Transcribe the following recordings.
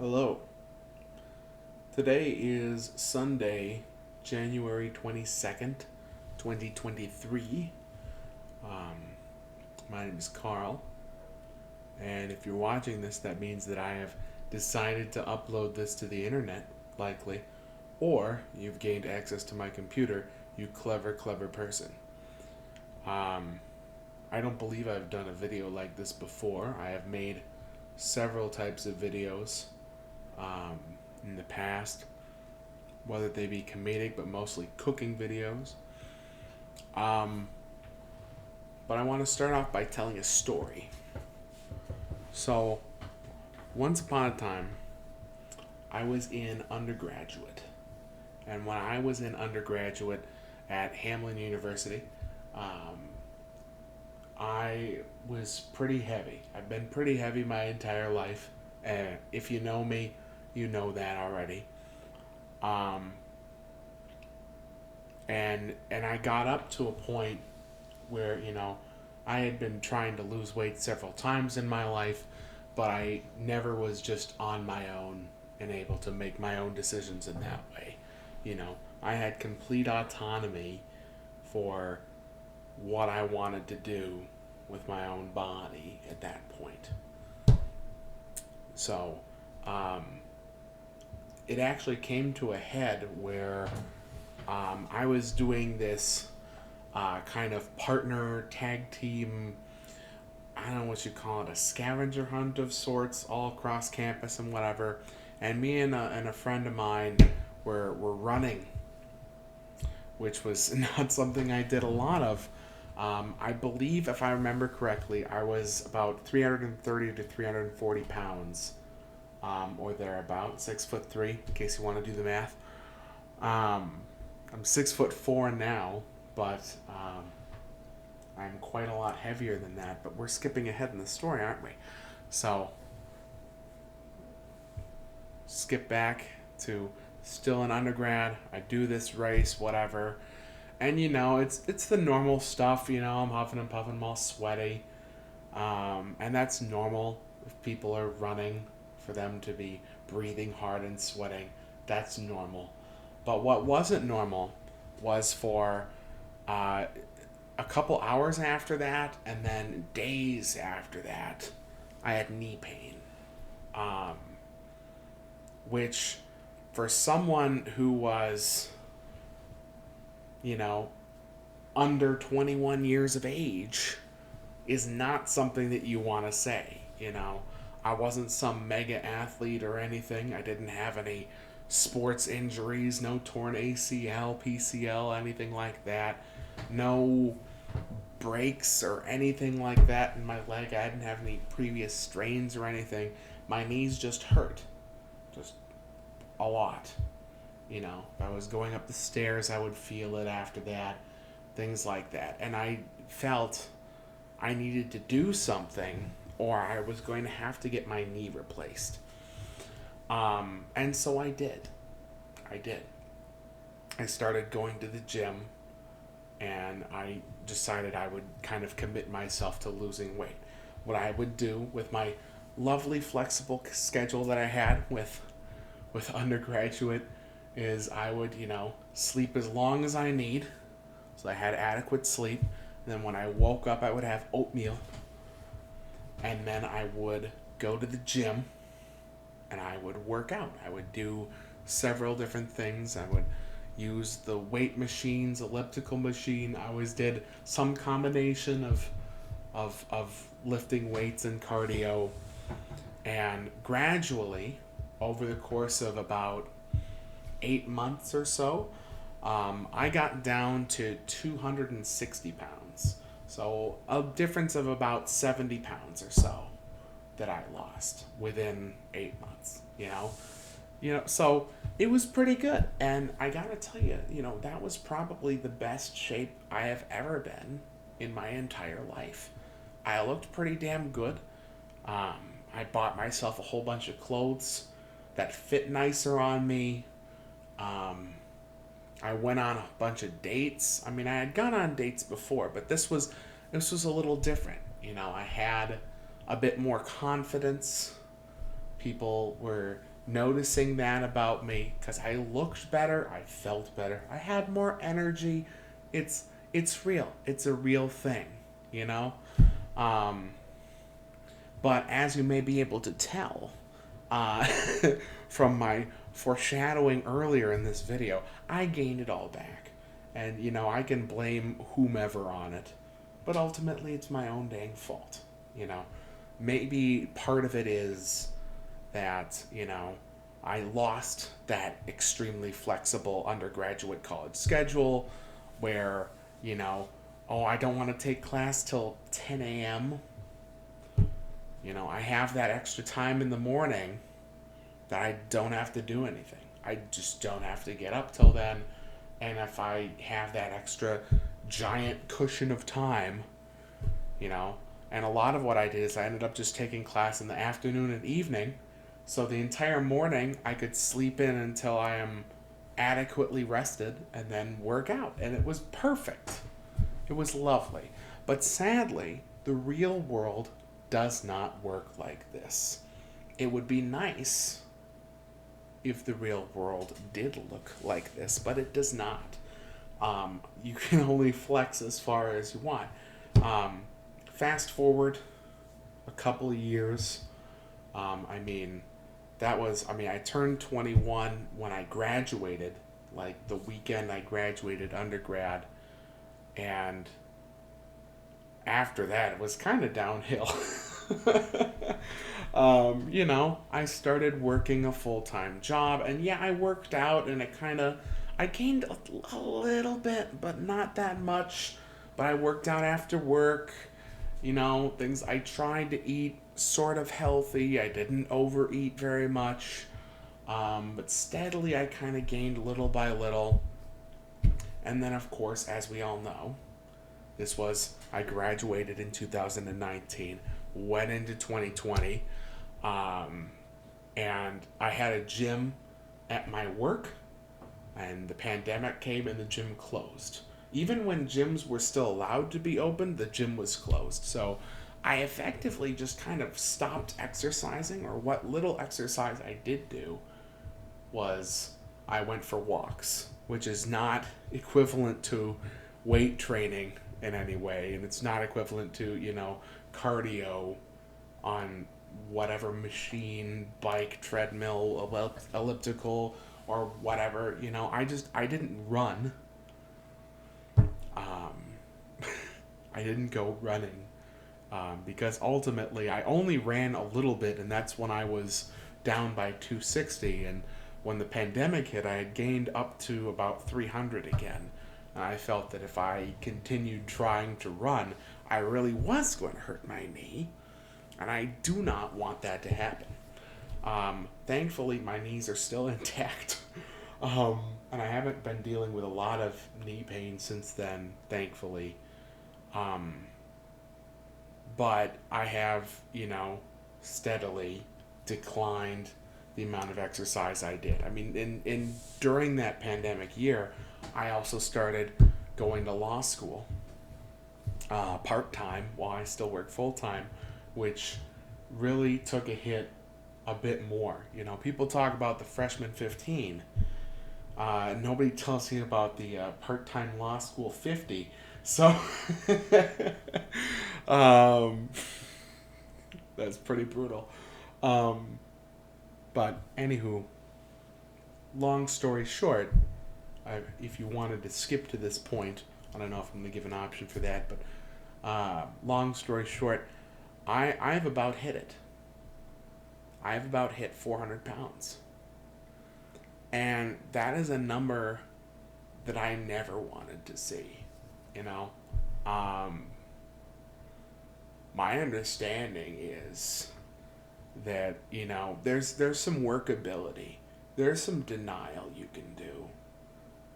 Hello. Today is Sunday, January 22nd, 2023. Um, my name is Karl, and if you're watching this, that means that I have decided to upload this to the internet, likely, or you've gained access to my computer, you clever, clever person. Um, I don't believe I've done a video like this before. I have made several types of videos um, in the past, whether they be comedic but mostly cooking videos. Um, but I want to start off by telling a story. So, once upon a time, I was in undergraduate. And when I was in undergraduate at Hamlin University, um, I was pretty heavy. I've been pretty heavy my entire life. If you know me, you know that already. Um, and I got up to a point where I had been trying to lose weight several times in my life, but I never was just on my own and able to make my own decisions in that way. I had complete autonomy for what I wanted to do with my own body at that point. So, um, it actually came to a head where I was doing this kind of partner tag team. I don't know what you call it, a scavenger hunt of sorts, all across campus and whatever. And me and a friend of mine were running, which was not something I did a lot of. I believe, if I remember correctly, I was about 330 to 340 pounds, or thereabout, 6'3", in case you want to do the math. Um, I'm 6'4" now, but I'm quite a lot heavier than that. But we're skipping ahead in the story, aren't we? So, skip back to still an undergrad. I do this race, whatever, and it's the normal stuff. I'm huffing and puffing, I'm all sweaty, and that's normal if people are running, for them to be breathing hard and sweating. That's normal. But what wasn't normal was for uh, a couple hours after that, and then days after that, I had knee pain. Um, which, for someone who was, you know, under 21 years of age, is not something that you want to say. I wasn't some mega athlete or anything. I didn't have any sports injuries, no torn ACL, PCL, anything like that. No breaks or anything like that in my leg. I didn't have any previous strains or anything. My knees just hurt. Just a lot. If I was going up the stairs, I would feel it after that. Things like that. And I felt I needed to do something, or I was going to have to get my knee replaced. And so I did. I started going to the gym, and I decided I would kind of commit myself to losing weight. What I would do with my lovely flexible schedule that I had with undergraduate is I would, sleep as long as I need. So I had adequate sleep. And then when I woke up, I would have oatmeal. And then I would go to the gym and I would work out. I would do several different things. I would use the weight machines, elliptical machine. I always did some combination of lifting weights and cardio. And gradually, over the course of about 8 months or so, I got down to 260 pounds. So a difference of about 70 pounds or so that I lost within 8 months. So it was pretty good. And I gotta tell you, that was probably the best shape I have ever been in my entire life. I looked pretty damn good. I bought myself a whole bunch of clothes that fit nicer on me. I went on a bunch of dates. I mean, I had gone on dates before, but this was a little different. I had a bit more confidence. People were noticing that about me because I looked better, I felt better, I had more energy. It's real. It's a real thing, you know. Um, but as you may be able to tell, uh, from my foreshadowing earlier in this video, I gained it all back, and I can blame whomever on it, but ultimately it's my own dang fault. You know, maybe part of it is that, I lost that extremely flexible undergraduate college schedule where, oh, I don't want to take class till 10 a.m. I have that extra time in the morning that I don't have to do anything. I just don't have to get up till then. And if I have that extra giant cushion of time, you know, and a lot of what I did is I ended up just taking class in the afternoon and evening. So the entire morning I could sleep in until I am adequately rested and then work out. And it was perfect. It was lovely. But sadly, the real world does not work like this. It would be nice if the real world did look like this, but it does not. You can only flex as far as you want. Fast forward a couple of years. I mean, I turned 21 when I graduated, like the weekend I graduated undergrad. And after that, it was kind of downhill. I started working a full-time job, and yeah, I worked out, and I gained a little bit, but not that much. But I worked out after work, things I tried to eat sort of healthy. I didn't overeat very much, but steadily I kind of gained little by little. And then, of course, as we all know, I graduated in 2019, went into 2020, and I had a gym at my work, and the pandemic came and the gym closed. Even when gyms were still allowed to be open, the gym was closed. So I effectively just kind of stopped exercising, or what little exercise I did do was I went for walks, which is not equivalent to weight training in any way, and it's not equivalent to, cardio on whatever machine, bike, treadmill, elliptical, or whatever. I didn't run. I didn't go running, because ultimately I only ran a little bit, and that's when I was down by 260, and when the pandemic hit, I had gained up to about 300 again. And I felt that if I continued trying to run, I really was going to hurt my knee, and I do not want that to happen. Thankfully, my knees are still intact, and I haven't been dealing with a lot of knee pain since then, thankfully. But I have, steadily declined the amount of exercise I did. I mean, in during that pandemic year, I also started going to law school part-time while I still work full-time, which really took a hit a bit more. People talk about the freshman 15. Nobody tells you about the part-time law school 50. So, that's pretty brutal. But anywho, long story short, if you wanted to skip to this point, I don't know if I'm going to give an option for that, but long story short, I've about hit it. I've about hit 400 pounds. And that is a number that I never wanted to see, My understanding is that, there's some workability. There's some denial you can do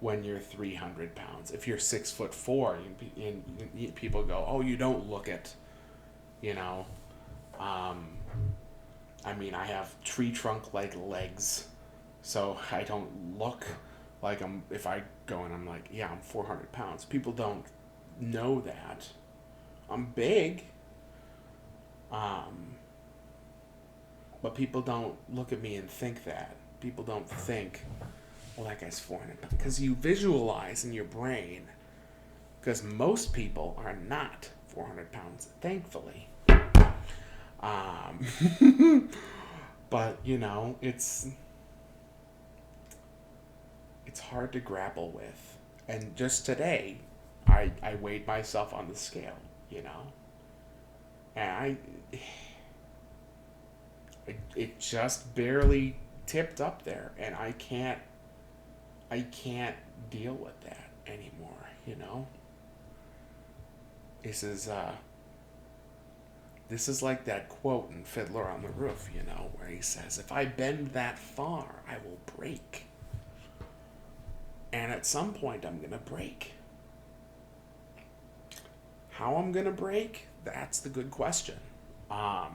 when you're 300 pounds. If you're 6'4", and people go, "Oh, you don't look it," I have tree trunk like legs, so I don't look like I'm. If I go and I'm like, "Yeah, I'm 400 pounds," people don't know that. I'm big. But people don't look at me and think that. People don't think, well, that guy's 400 pounds. Because you visualize in your brain. Because most people are not 400 pounds, thankfully. But, it's hard to grapple with. And just today, I weighed myself on the scale, and it just barely tipped up there, and I can't deal with that anymore. This is like that quote in Fiddler on the Roof, where he says, "If I bend that far, I will break." And at some point, I'm going to break. How I'm going to break? That's the good question. But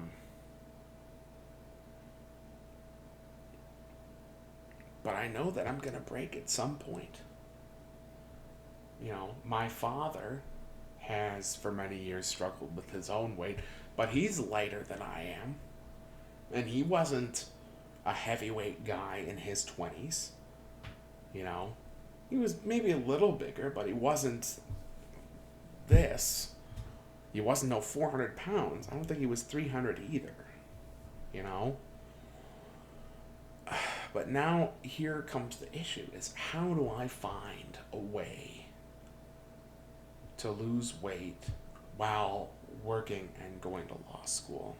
I know that I'm going to break at some point. My father has for many years struggled with his own weight, but he's lighter than I am. And he wasn't a heavyweight guy in his 20s. He was maybe a little bigger, but he wasn't this. He wasn't no 400 pounds. I don't think he was 300 either. But now here comes the issue, is how do I find a way to lose weight while working and going to law school?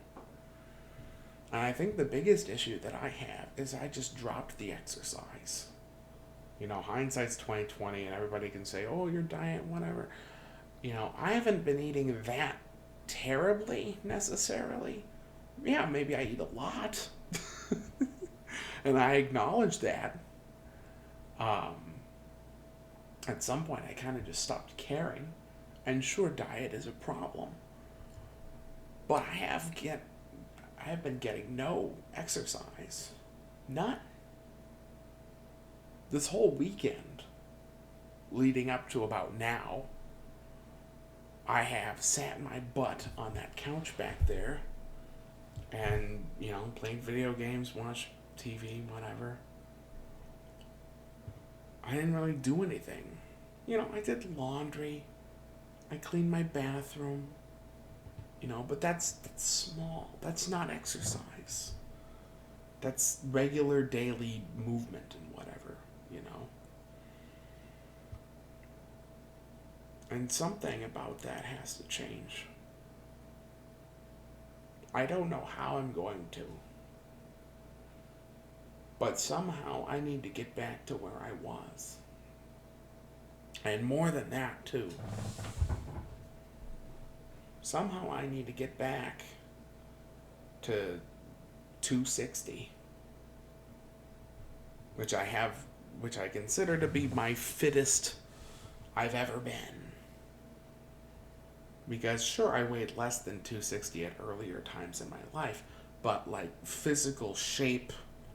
And I think the biggest issue that I have is I just dropped the exercise. Hindsight's 20/20, and everybody can say, "Oh, your diet, whatever." I haven't been eating that terribly necessarily. Yeah, maybe I eat a lot, and I acknowledge that. At some point, I kind of just stopped caring, and sure, diet is a problem, but I have been getting no exercise, none. This whole weekend, leading up to about now, I have sat my butt on that couch back there and, played video games, watched TV, whatever. I didn't really do anything. I did laundry. I cleaned my bathroom. But that's small. That's not exercise. That's regular daily movement and whatever. And something about that has to change. I don't know how I'm going to. But somehow I need to get back to where I was. And more than that, too. Somehow I need to get back to 260. Which I consider to be my fittest I've ever been. Because sure, I weighed less than 260 at earlier times in my life, but physical shape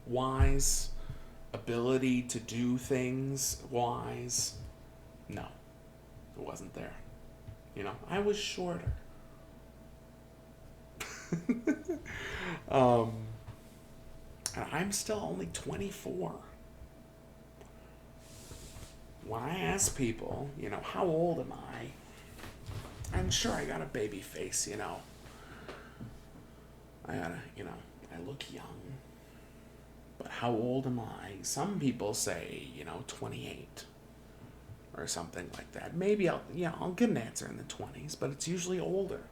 wise, ability to do things wise, no, it wasn't there. I was shorter. And I'm still only 24. When I ask people, how old am I? And sure, I got a baby face, I look young. But how old am I? Some people say, 28 or something like that. Maybe I'll get an answer in the 20s, but it's usually older.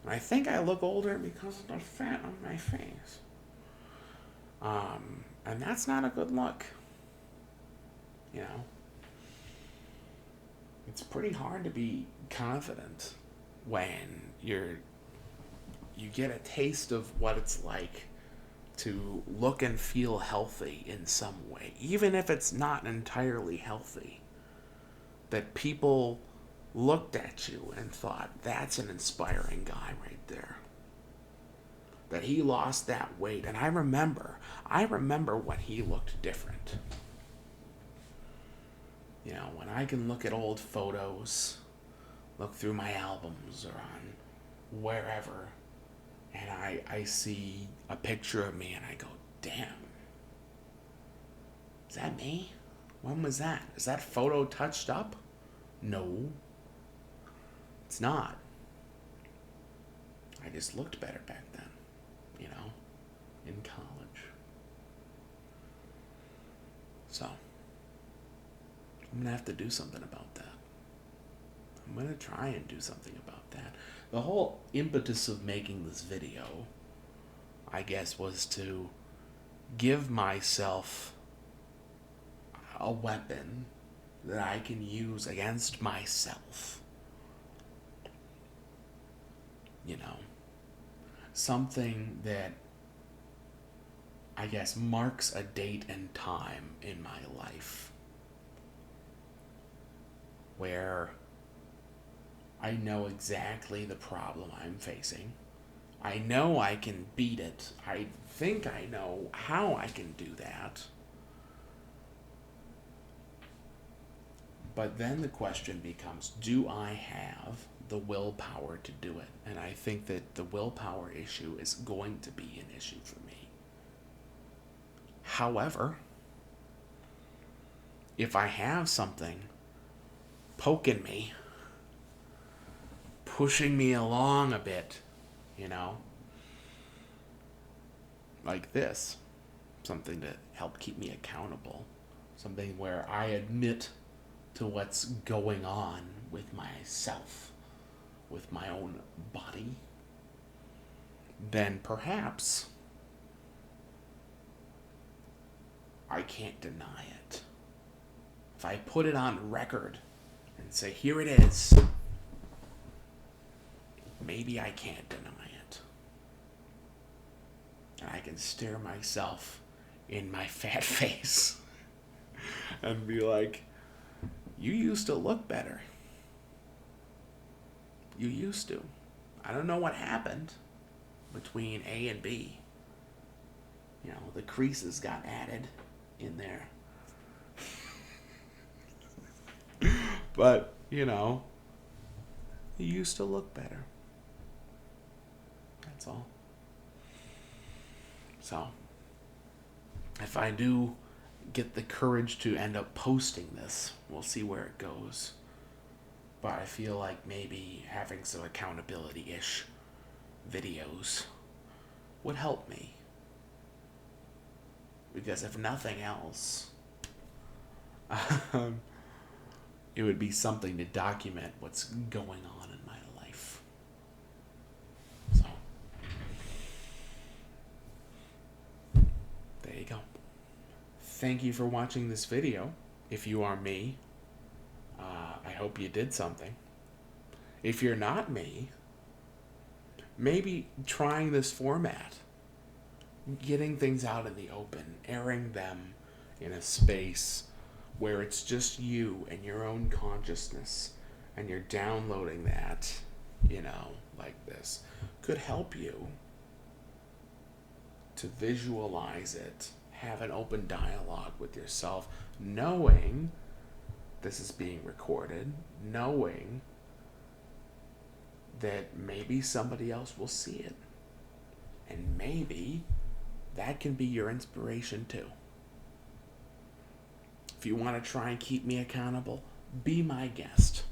And I think I look older because of the fat on my face. And that's not a good look. It's pretty hard to be confident when you get a taste of what it's like to look and feel healthy in some way, even if it's not entirely healthy. That people looked at you and thought, that's an inspiring guy right there. That he lost that weight. And I remember when he looked different. When I can look at old photos, look through my albums or on wherever, and I see a picture of me and I go, damn, is that me? When was that? Is that photo touched up? No, it's not. I just looked better back then, you know, in college. So, I'm going to have to do something about that. I'm going to try and do something about that. The whole impetus of making this video, I guess, was to give myself a weapon that I can use against myself. You know, something that I guess marks a date and time in my life where I know exactly the problem I'm facing. I know I can beat it. I think I know how I can do that. But then the question becomes, do I have the willpower to do it? And I think that the willpower issue is going to be an issue for me. However, if I have something poking me, pushing me along a bit, you know, like this, something to help keep me accountable, something where I admit to what's going on with myself, with my own body, then perhaps I can't deny it. If I put it on record and say, here it is, maybe I can't deny it. And I can stare myself in my fat face and be like, you used to look better. You used to. I don't know what happened between A and B. You know, the creases got added in there. But, you know, you used to look better. That's all. So, if I do get the courage to end up posting this, we'll see where it goes. But I feel like maybe having some accountability-ish videos would help me. Because if nothing else, it would be something to document what's going on in my life. So, there you go. Thank you for watching this video. If you are me, I hope you did something. If you're not me, maybe trying this format, getting things out in the open, airing them in a space where it's just you and your own consciousness, and you're downloading that, you know, like this, could help you to visualize it, have an open dialogue with yourself, knowing this is being recorded, knowing that maybe somebody else will see it. And maybe that can be your inspiration too. If you want to try and keep me accountable, be my guest.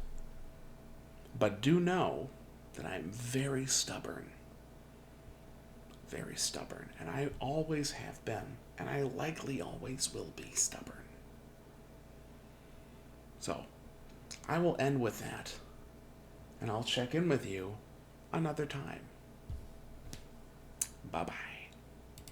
But do know that I'm very stubborn. Very stubborn. And I always have been. And I likely always will be stubborn. So, I will end with that. And I'll check in with you another time. Bye-bye.